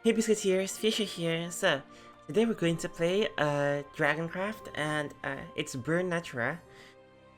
Hey Biscuit here, Fuchsia here. So, today we're going to play Dragoncraft and it's Burn Natura.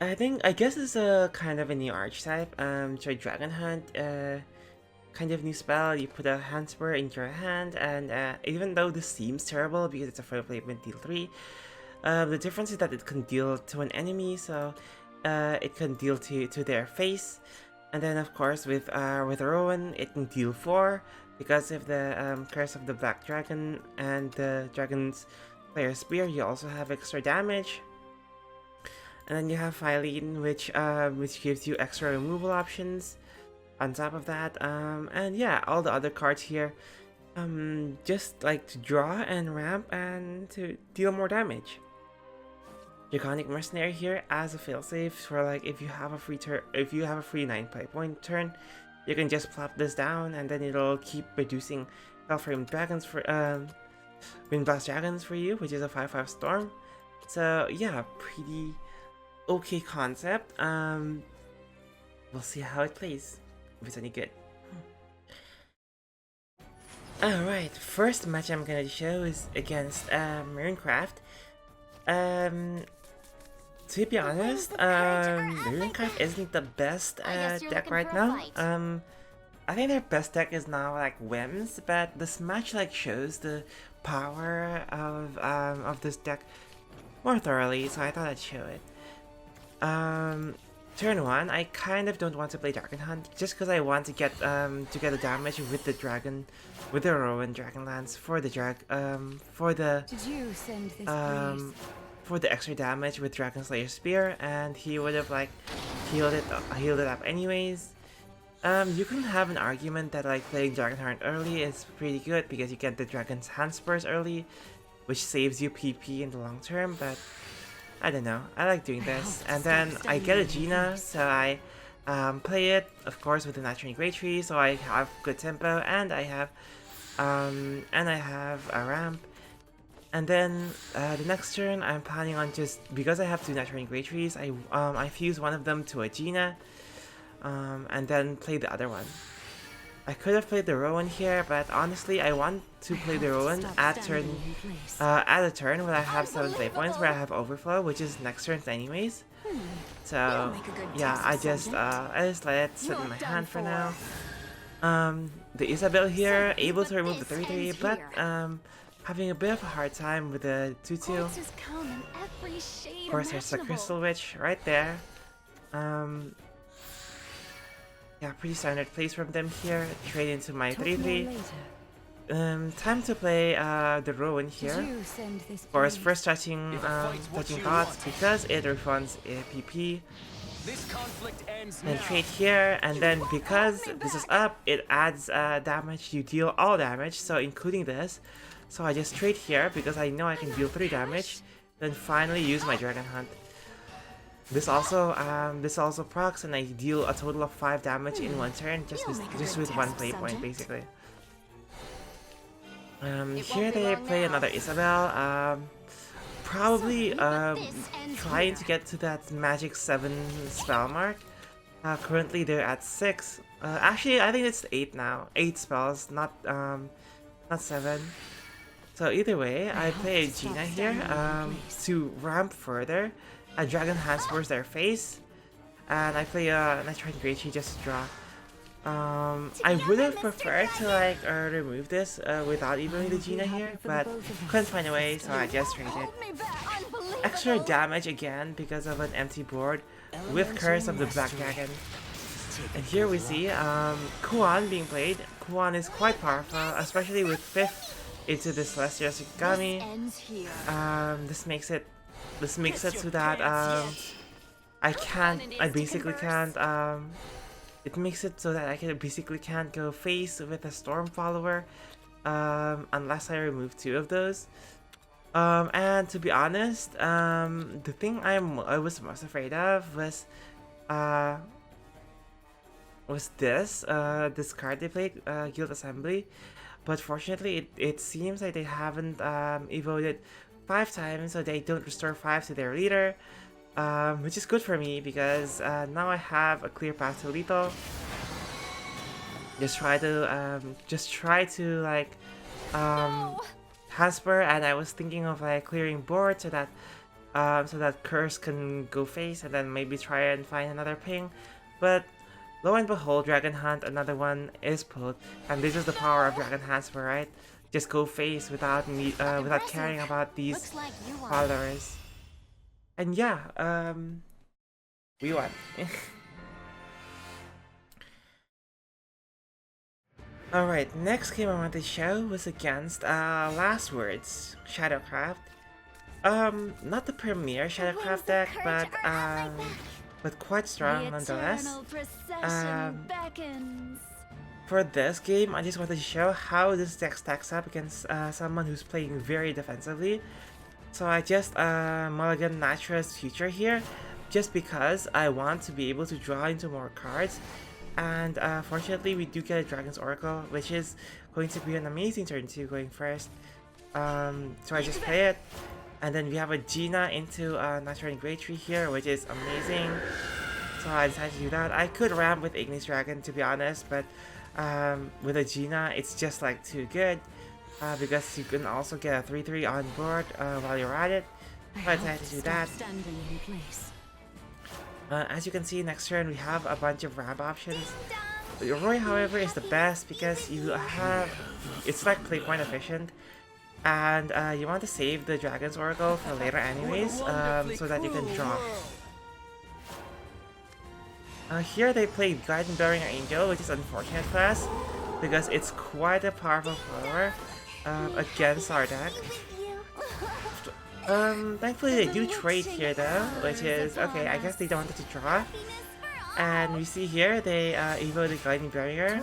I guess it's a kind of a new archetype. Try Dragon Hunt, kind of new spell. You put a hand spur into your hand, and even though this seems terrible because it's a 4-play deal 3, the difference is that it can deal to an enemy, so it can deal to their face. And then of course with Rowan, it can deal 4 because of the Curse of the Black Dragon and the Dragon's Player Spear. You also have extra damage. And then you have Filene, which gives you extra removal options on top of that. And yeah, all the other cards here just like to draw and ramp and to deal more damage. Draconic Mercenary here as a failsafe for like if you have a free 9 point turn, you can just plop this down and then it'll keep reducing Hellframe Dragons for Windblast Dragons for you, which is a 5/5 storm. So yeah, pretty okay concept. We'll see how it plays, if it's any good. Alright, first match I'm gonna show is against Runecraft. To be honest, Runecraft isn't the best deck right now. I think their best deck is now like Whims, but this match like shows the power of this deck more thoroughly, so I thought I'd show it. Turn 1, I kind of don't want to play Dragon Hunt just because I want to get the damage with the dragon, with the Rowan Dragonlance for the for the extra damage with Dragon Slayer Spear, and he would have like healed it up anyways. You can have an argument that like playing Dragon Hunt early is pretty good because you get the Dragon's Hand Spurs early, which saves you PP in the long term, but I don't know, I like doing this. And then I get a Gina, so I play it, of course, with the Natural Great Tree, so I have good tempo, and I have a ramp. And then the next turn, I'm planning on just because I have 2 Natural Great Trees, I fuse one of them to a Gina, and then play the other one. I could have played the Rowan here, but honestly, I want to play the Rowan at a turn when I have 7 play points, where I have overflow, which is next turn anyways. So yeah, I just let it sit in my hand for now. The Isabel here, able to remove the 3/3, but having a bit of a hard time with the 2/2. Of course, there's a Crystal Witch right there. Yeah, pretty standard plays from them here. Trade into my 3/3. Time to play the Rowan here. Of course, first touching thoughts because it refunds a PP. And trade here, and then because this is up, it adds damage. You deal all damage, so including this. So I just trade here because I know I can deal 3 damage. Then finally use my Dragon Hunt. This also procs, and I deal a total of 5 damage in 1 turn, just with 1 play point basically. Here they play another Isabel. Probably trying to get to that magic 7 spell mark. Currently they're at 6. Actually, I think it's 8 now. 8 spells, not 7. So either way, I play a Gina here to ramp further. A Dragon Hand Spurs their face, and I play a Natural Great Tree just to draw. I would have preferred to like remove this without even the Gina here, but couldn't find a way, so I just traded. Extra damage again because of an empty board with Curse of the Black Dragon. And here we see Kuan being played. Kuan is quite powerful, especially with 5th into the Celestial Shikigami. This makes it so that it makes it so that I basically can't go face with a Storm Follower unless I remove 2 of those. And to be honest, the thing I was most afraid of was this card they played, Guild Assembly. But fortunately, it seems like they haven't evoed it 5 times, so they don't restore 5 to their leader, which is good for me because now I have a clear path to lethal. Just try to like Hasper, and I was thinking of like clearing board so that Curse can go face and then maybe try and find another ping. But lo and behold, Dragon Hunt, another one is pulled, and this is the power of Dragon Hasper, right? Just go face without without caring about these followers. And yeah, we won. Alright, next game I wanted to show was against Last Words Shadowcraft. Not the premier Shadowcraft deck, but quite strong nonetheless. For this game, I just wanted to show how this deck stacks up against someone who's playing very defensively. So I just mulligan Natura's Future here, just because I want to be able to draw into more cards. And fortunately, we do get a Dragon's Oracle, which is going to be an amazing turn 2 going first. So I just play it, and then we have a Gina into Natura Great Tree here, which is amazing. So I decided to do that. I could ramp with Ignis Dragon, to be honest, but with a Gina, it's just like too good, because you can also get a 3/3 on board while you're at it. So I decided to do that. As you can see, next turn we have a bunch of ramp options. Roy, however, is the best because it's like play point efficient, and you want to save the Dragon's Oracle for later anyways, so that you can draw. Here they played Guardian Bearing Angel, which is unfortunate for us because it's quite a powerful follower against our deck. Thankfully they do trade here though, which is okay. I guess they don't wanted to draw, and we see here they evo the Guiding Barrier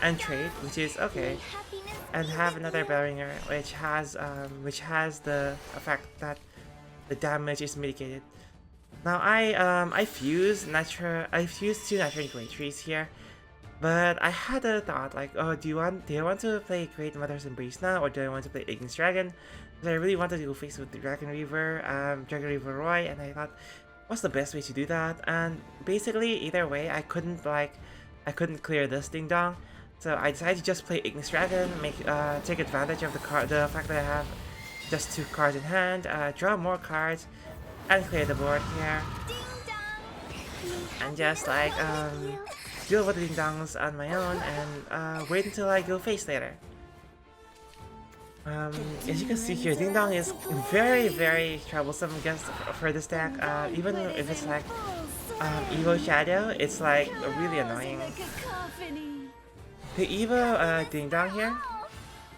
and trade, which is okay, and have another Barrier which has the effect that the damage is mitigated. Now I fuse two Natura Great Trees here, but I had a thought like, oh, do I want to play Great Mother's Embrace now, or do I want to play Ignis Dragon? Because I really wanted to go face with the Dragon Reaver Roy, and I thought, what's the best way to do that? And basically, either way, I couldn't clear this ding dong, so I decided to just play Ignis Dragon, take advantage of the fact that I have just 2 cards in hand, draw more cards, and clear the board here, and just like deal with the ding dongs on my own, and wait until I go face later. As you can see here, Ding Dong is very, very troublesome for this deck. Even if it's like Evo Shadow, it's like really annoying. They Evo Ding Dong here,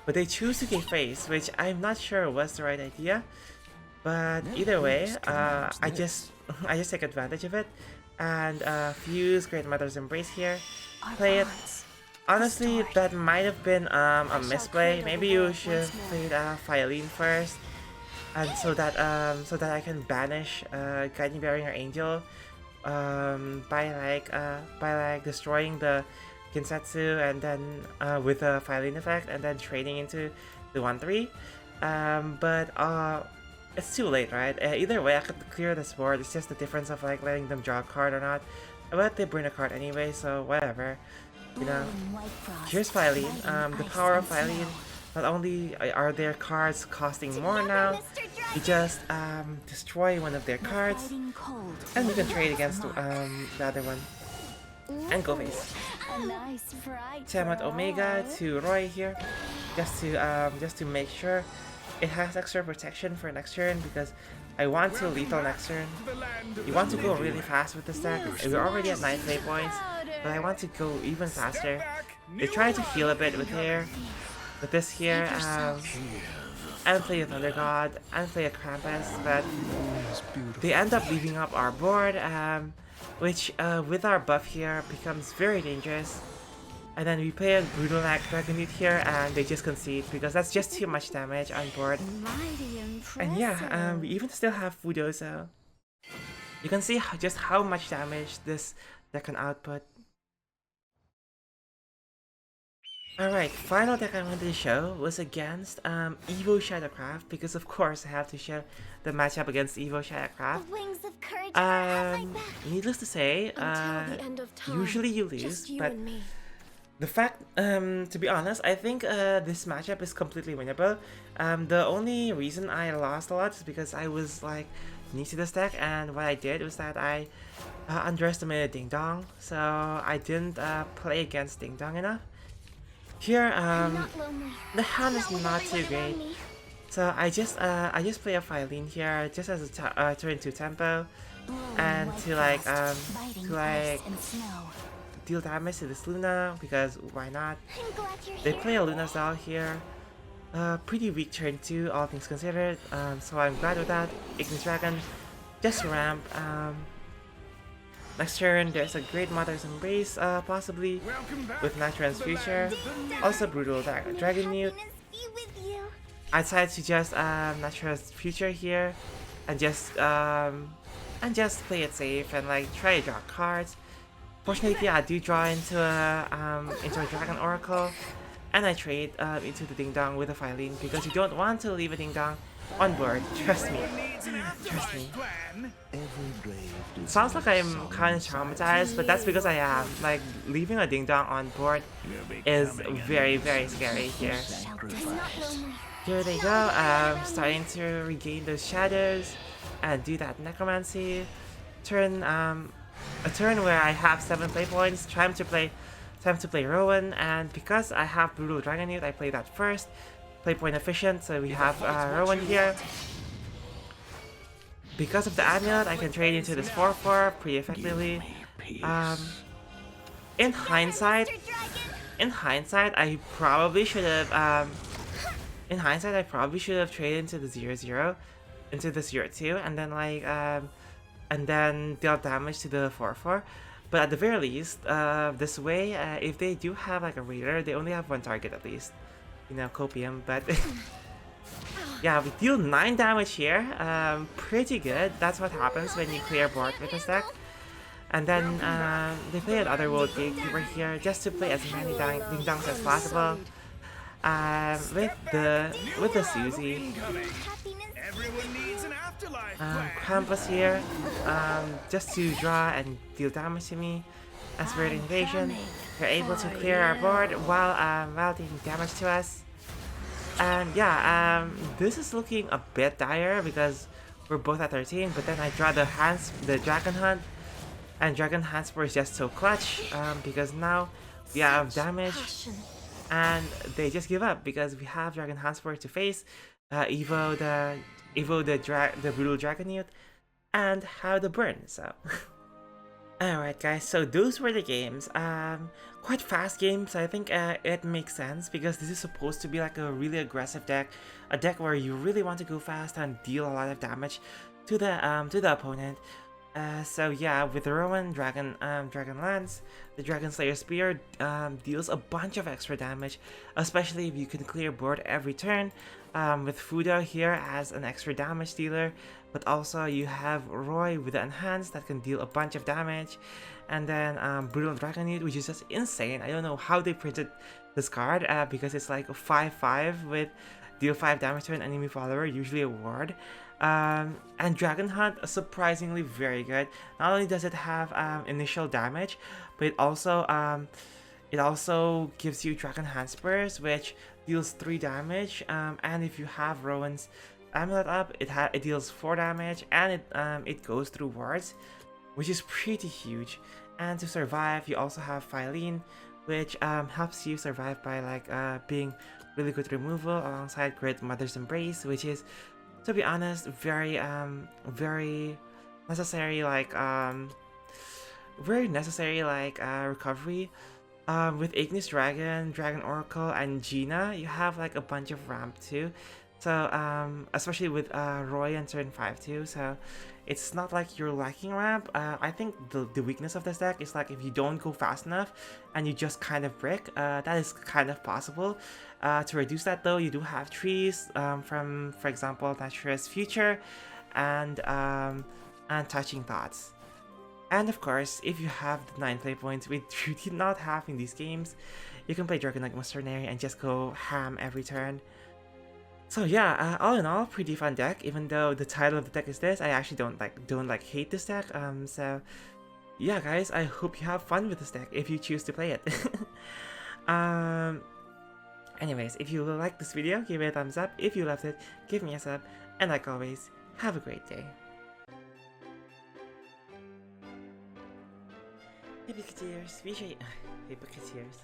but they choose to get face, which I'm not sure was the right idea. But either way, I just take advantage of it and fuse Great Mother's Embrace here, play it. Honestly, that might have been a misplay. Maybe you should have played Filene first, and so that I can banish Guiding Barrier Angel by destroying the Kinsetsu, and then with a Filene effect, and then trading into the 1/3. But it's too late, right? Either way, I could clear this board. It's just the difference of like letting them draw a card or not. But they burn a card anyway, so whatever. You know, here's Filene. The power of Filene, not only are their cards costing more now, you just destroy one of their cards, and you can trade against the other one, and go face. Tiamat Omega to Roy here, just to make sure it has extra protection for next turn, because I want to lethal next turn. You want to go really fast with this deck. We're already at 9 play points, but I want to go even faster. They try to heal a bit with this here, and play a Thunder God, and play a Krampus, but they end up leaving up our board, which with our buff here becomes very dangerous. And then we play a Brutalac Dragonite here, and they just concede because that's just too much damage on board. And yeah, we even still have Fudo, so you can see just how much damage this deck can output. Alright, final deck I wanted to show was against Evo Shadowcraft, because of course I have to show the matchup against Evo Shadowcraft. Needless to say, usually you lose, but The fact, to be honest, I think this matchup is completely winnable. The only reason I lost a lot is because I was like new to this deck, and what I did was that I underestimated Ding Dong, so I didn't play against Ding Dong enough. Here, the hand is not too great, so I just play a Filene here just as a turn 2 tempo, and to deal damage to this Luna, because why not? They play a Luna Zal here. Pretty weak turn 2, all things considered, so I'm glad with that. Ignis Dragon, just ramp. Next turn, there's a Great Mother's Embrace, possibly, with Natura's Future. Also Brutal Dragon Newt. I decided to just Natura's Future here, and just play it safe and like try to draw cards. Fortunately, I do draw into a Dragon Oracle, and I trade into the Ding Dong with a Filene because you don't want to leave a Ding Dong on board. Trust me. Trust me. It sounds like I'm kind of traumatized, but that's because I am. Like, leaving a Ding Dong on board is very, very scary here. Here they go, starting to regain those shadows and do that necromancy. A turn where I have 7 play points. Time to play Rowan, and because I have Brutal Dragon Newt, I play that first. Play point efficient, so we have Rowan here. Because of the amulet, I can trade into this 4/4 pretty effectively. In hindsight, I probably should have. In hindsight, I probably should have traded into the 0/0, into the 0/2, and then like and then dealt damage to the 4/4. But at the very least, this way, if they do have like a raider, they only have 1 target at least. You know, copium, but yeah, we deal 9 damage here. Pretty good. That's what happens when you clear board with this deck. And then they play an Otherworld Gatekeeper here just to play as many Ding Dongs as possible. With the Susie. Krampus here, just to draw and deal damage to me. As Spirit Invasion, we're able to clear our board while taking damage to us. And yeah, this is looking a bit dire because we're both at 13, but then I draw the Dragon Hunt, and Dragon Handspur is just so clutch because now we have damage, and they just give up because we have Dragon Handspur to face, Evo the Brutal Dragon Newt, and how the burn. So alright guys, so those were the games. Quite fast games. I think it makes sense because this is supposed to be like a really aggressive deck, a deck where you really want to go fast and deal a lot of damage to the opponent. So yeah, with the Rowan Dragon Lance, the Dragon Slayer Spear deals a bunch of extra damage, especially if you can clear board every turn. With Fudo here as an extra damage dealer, but also you have Roy with the Enhance that can deal a bunch of damage, and then Brutal Dragon Newt, which is just insane. I don't know how they printed this card because it's like a 5/5 with deal 5 damage to an enemy follower, usually a ward. And Dragon Hunt, surprisingly very good. Not only does it have initial damage, but it also gives you Dragon Handspurs, which deals 3 damage. And if you have Rowan's amulet up, it deals 4 damage, and it goes through wards, which is pretty huge. And to survive, you also have Filene, which helps you survive by like being really good removal alongside Great Mother's Embrace, which is, to be honest, very necessary, like recovery. With Ignis Dragon, Dragon Oracle, and Gina, you have like a bunch of ramp too. So especially with Roy on turn 5 too. So it's not like you're lacking ramp. I think the weakness of this deck is like if you don't go fast enough and you just kind of brick. That is kind of possible. To reduce that though, you do have trees from, for example, Natura's Future and Touching Thoughts. And of course, if you have the 9 play points, which you did not have in these games, you can play Dragon Knight Mercenary and just go ham every turn. So yeah, all in all, pretty fun deck. Even though the title of the deck is this, I actually don't hate this deck. So yeah, guys, I hope you have fun with this deck if you choose to play it. Anyways, if you liked this video, give it a thumbs up. If you loved it, give me a sub. And like always, have a great day. Hey Biscuiteers, hey Biscuiteers.